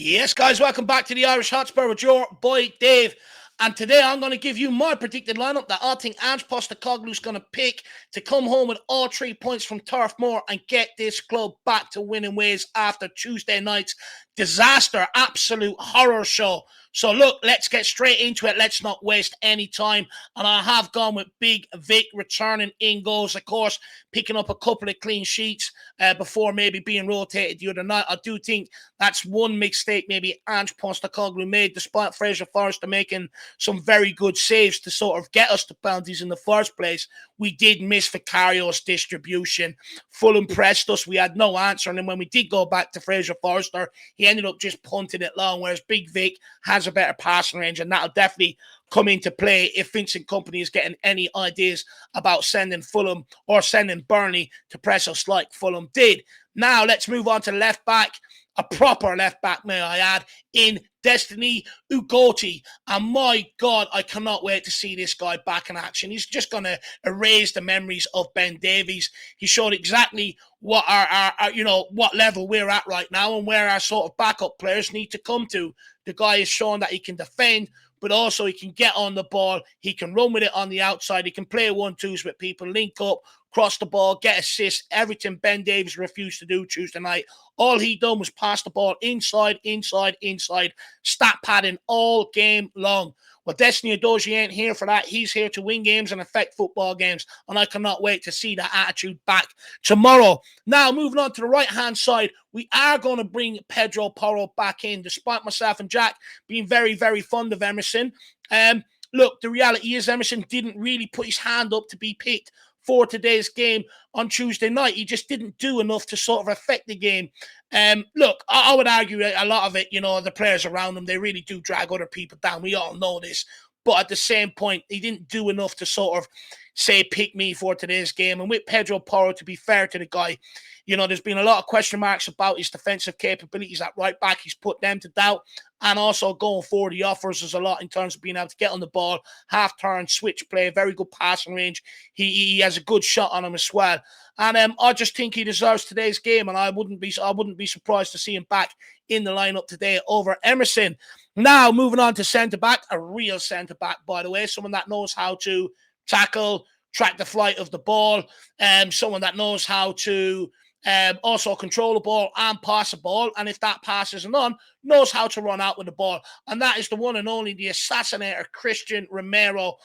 Yes, guys, welcome back to the Irish Hotspur with your boy Dave. And today I'm going to give you my predicted lineup that I think Ange Postecoglou is going to pick to come home with all 3 points from Turf Moor and get this club back to winning ways after Tuesday night's disaster, absolute horror show. So look, let's get straight into it. Let's not waste any time. And I have gone with Big Vic returning in goals, of course, picking up a couple of clean sheets before maybe being rotated the other night. I do think that's one mistake maybe Ange Postecoglou made, despite Fraser Forrester making some very good saves to sort of get us to penalties in the first place. We did miss Vicario's distribution. Fulham pressed us. We had no answer. And then when we did go back to Fraser Forrester, he ended up just punting it long, whereas Big Vic has a better passing range, and that'll definitely come into play if Vincent Kompany is getting any ideas about sending Fulham or sending Burnley to press us like Fulham did. Now, let's move on to left back. A proper left back, may I add, in Destiny Ugochi. And my God, I cannot wait to see this guy back in action. He's just going to erase the memories of Ben Davies. He showed exactly what what level we're at right now and where our sort of backup players need to come to. The guy is showing that he can defend, but also he can get on the ball. He can run with it on the outside. He can play 1-2s with people, link up, cross the ball, get assists, everything Ben Davies refused to do Tuesday night. All he done was pass the ball inside, stat padding all game long. Well, Destiny Udogie ain't here for that. He's here to win games and affect football games, and I cannot wait to see that attitude back tomorrow. Now, moving on to the right-hand side, we are going to bring Pedro Porro back in, despite myself and Jack being very, very fond of Emerson. Look, the reality is Emerson didn't really put his hand up to be picked for today's game on Tuesday night. He just didn't do enough to sort of affect the game. Look, I would argue a lot of it, the players around him, they really do drag other people down. We all know this. But at the same point, he didn't do enough to sort of say, pick me for today's game. And with Pedro Porro, to be fair to the guy, there's been a lot of question marks about his defensive capabilities at right back. He's put them to doubt. And also going forward, he offers us a lot in terms of being able to get on the ball, half-turn, switch play, very good passing range. He has a good shot on him as well. And I just think he deserves today's game, and I wouldn't be surprised to see him back in the lineup today over Emerson. Now, moving on to centre-back, a real centre-back, by the way, someone that knows how to tackle, track the flight of the ball, someone that knows how to also control the ball and pass the ball, and if that pass isn't on, knows how to run out with the ball. And that is the one and only, the assassinator, Christian Romero.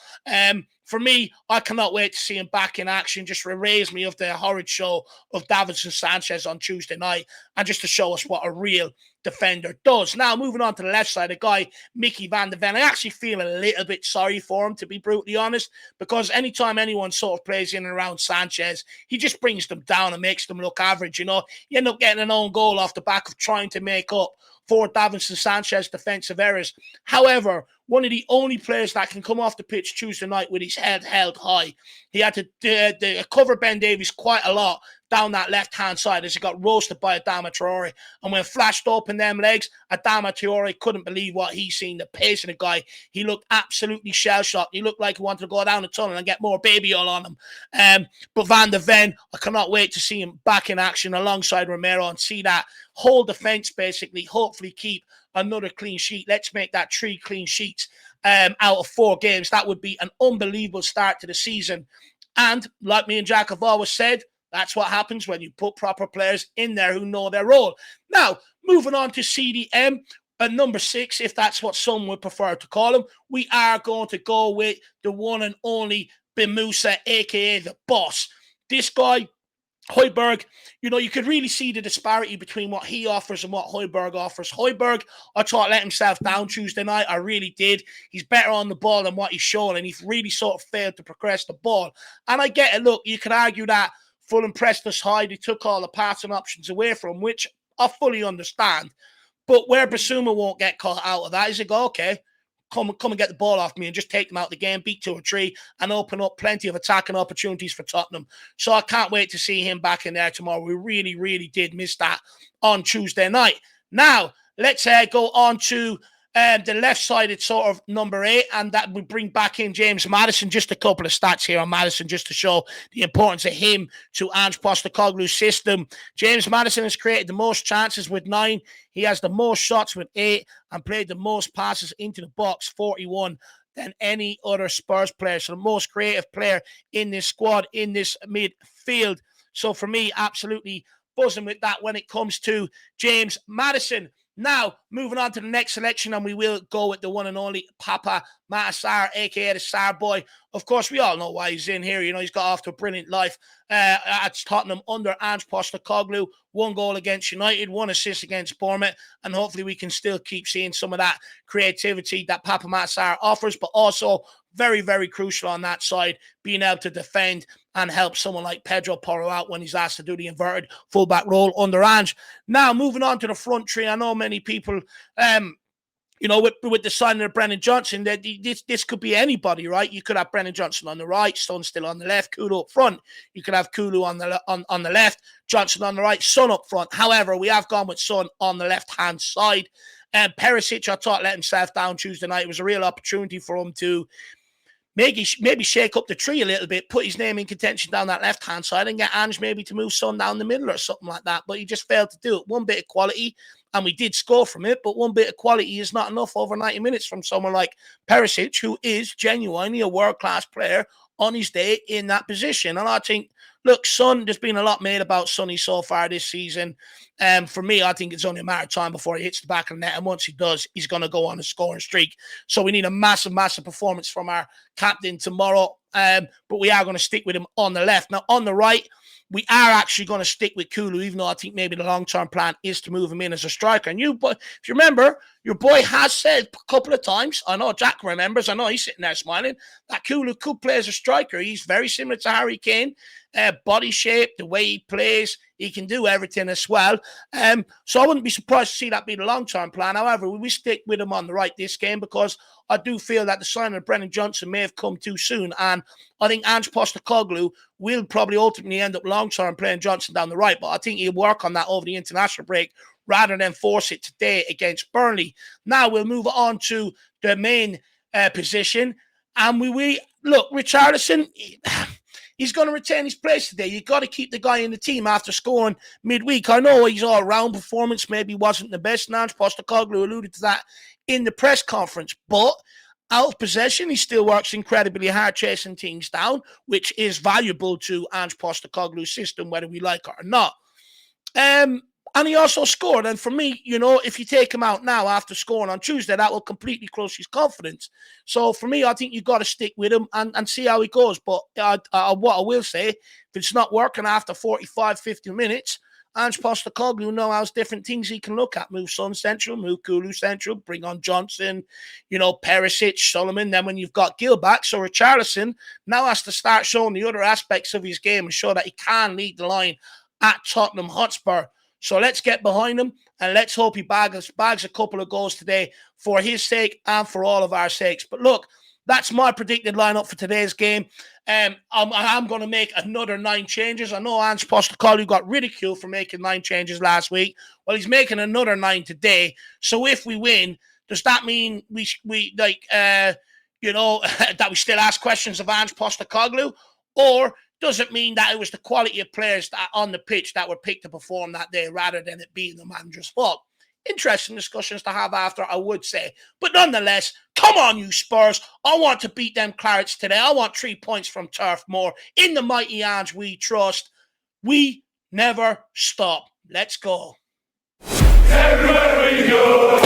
For me, I cannot wait to see him back in action, just to erase me of the horrid show of Davinson Sanchez on Tuesday night, and just to show us what a real defender does. Now, moving on to the left side, a guy, Mickey van der Ven. I actually feel a little bit sorry for him, to be brutally honest, because anytime anyone sort of plays in and around Sanchez, he just brings them down and makes them look average. You end up getting an own goal off the back of trying to make up for Davinson Sanchez defensive errors. However, one of the only players that can come off the pitch Tuesday night with his head held high. He had to cover Ben Davies quite a lot down that left-hand side as he got roasted by Adama Traore. And when flashed open them legs, Adama Traore couldn't believe what he seen. The pace of the guy, he looked absolutely shell-shocked. He looked like he wanted to go down the tunnel and get more baby oil on him. But Van der Ven, I cannot wait to see him back in action alongside Romero and see that whole defence basically hopefully keep another clean sheet. Let's make that 3 clean sheets out of 4 games. That would be an unbelievable start to the season. And like me and Jack have always said, that's what happens when you put proper players in there who know their role. Now, moving on to CDM, number 6, if that's what some would prefer to call him, we are going to go with the one and only Bimusa, a.k.a. the boss. This guy, Højbjerg, you could really see the disparity between what he offers and what Højbjerg offers. Højbjerg, I thought, let himself down Tuesday night. I really did. He's better on the ball than what he's shown, and he's really sort of failed to progress the ball. And I get it. Look, you could argue that Fulham pressed us high. They took all the passing options away from him, which I fully understand. But where Basuma won't get caught out of that is he go, okay, come and get the ball off me and just take them out of the game, beat 2 or 3, and open up plenty of attacking opportunities for Tottenham. So I can't wait to see him back in there tomorrow. We really, really did miss that on Tuesday night. Now, let's go on to the left-sided sort of number 8, and that would bring back in James Maddison. Just a couple of stats here on Maddison, just to show the importance of him to Ange Postecoglou's system. James Maddison has created the most chances with 9. He has the most shots with 8, and played the most passes into the box, 41, than any other Spurs player. So the most creative player in this squad, in this midfield. So for me, absolutely buzzing with that when it comes to James Maddison. Now, moving on to the next selection, and we will go with the one and only Papa Matar Sarr, a.k.a. the Sarr boy. Of course, we all know why he's in here. You know, he's got off to a brilliant life at Tottenham under Ange Postecoglou. 1 goal against United, 1 assist against Bournemouth, and hopefully we can still keep seeing some of that creativity that Papa Matar Sarr offers, but also very, very crucial on that side, being able to defend and help someone like Pedro Porro out when he's asked to do the inverted fullback role under Ange. Now, moving on to the front three, I know many people, you know, with the signing of Brennan Johnson, that this could be anybody, right? You could have Brennan Johnson on the right, Son still on the left, Kulu up front. You could have Kulu on the left, Johnson on the right, Son up front. However, we have gone with Son on the left-hand side. Perisic, I thought, let himself down Tuesday night. It was a real opportunity for him to maybe shake up the tree a little bit, put his name in contention down that left-hand side and get Ange maybe to move Son down the middle or something like that. But he just failed to do it. One bit of quality, and we did score from it, but one bit of quality is not enough over 90 minutes from someone like Perisic, who is genuinely a world-class player on his day in that position. And I think, look, Son, there's been a lot made about Sonny so far this season. For me, I think it's only a matter of time before he hits the back of the net. And once he does, he's going to go on a scoring streak. So we need a massive, massive performance from our captain tomorrow. But we are going to stick with him on the left. Now, on the right, we are actually going to stick with Kulu, even though I think maybe the long-term plan is to move him in as a striker. And but if you remember, your boy has said a couple of times, I know Jack remembers, I know he's sitting there smiling, that Kulu could play as a striker. He's very similar to Harry Kane. Body shape, the way he plays, he can do everything as well. So I wouldn't be surprised to see that be the long-term plan. However, we stick with him on the right this game because I do feel that the signing of Brennan Johnson may have come too soon. And I think Ange Postecoglou will probably ultimately end up long-term playing Johnson down the right. But I think he'll work on that over the international break rather than force it today against Burnley. Now we'll move on to the main position. And we look, Richarlison, he's going to retain his place today. You've got to keep the guy in the team after scoring midweek. I know his all-round performance maybe wasn't the best, and Ange Postecoglou alluded to that in the press conference. But out of possession, he still works incredibly hard chasing teams down, which is valuable to Ange Postecoglou's system, whether we like it or not. And he also scored. And for me, you know, if you take him out now after scoring on Tuesday, that will completely crush his confidence. So for me, I think you've got to stick with him and see how he goes. But what I will say, if it's not working after 45, 50 minutes, Ange Postecoglou knows different things he can look at. Move Son central, move Kulu central, bring on Johnson, you know, Perisic, Solomon. Then when you've got Gill back, so Richarlison now has to start showing the other aspects of his game and show that he can lead the line at Tottenham Hotspur. So let's get behind him and let's hope he bags a couple of goals today for his sake and for all of our sakes. But look, that's my predicted lineup for today's game. I'm going to make another 9 changes. I know Ange Postecoglou got ridiculed for making 9 changes last week. Well, he's making another 9 today. So if we win, does that mean we you know, that we still ask questions of Ange Postecoglou? Or does it mean that it was the quality of players that on the pitch that were picked to perform that day rather than it being the manager's fault? Interesting discussions to have after, I would say. But nonetheless, come on, you Spurs. I want to beat them Clarets today. I want 3 points from Turf Moor. In the mighty Ange we trust. We never stop. Let's go. Everywhere we go.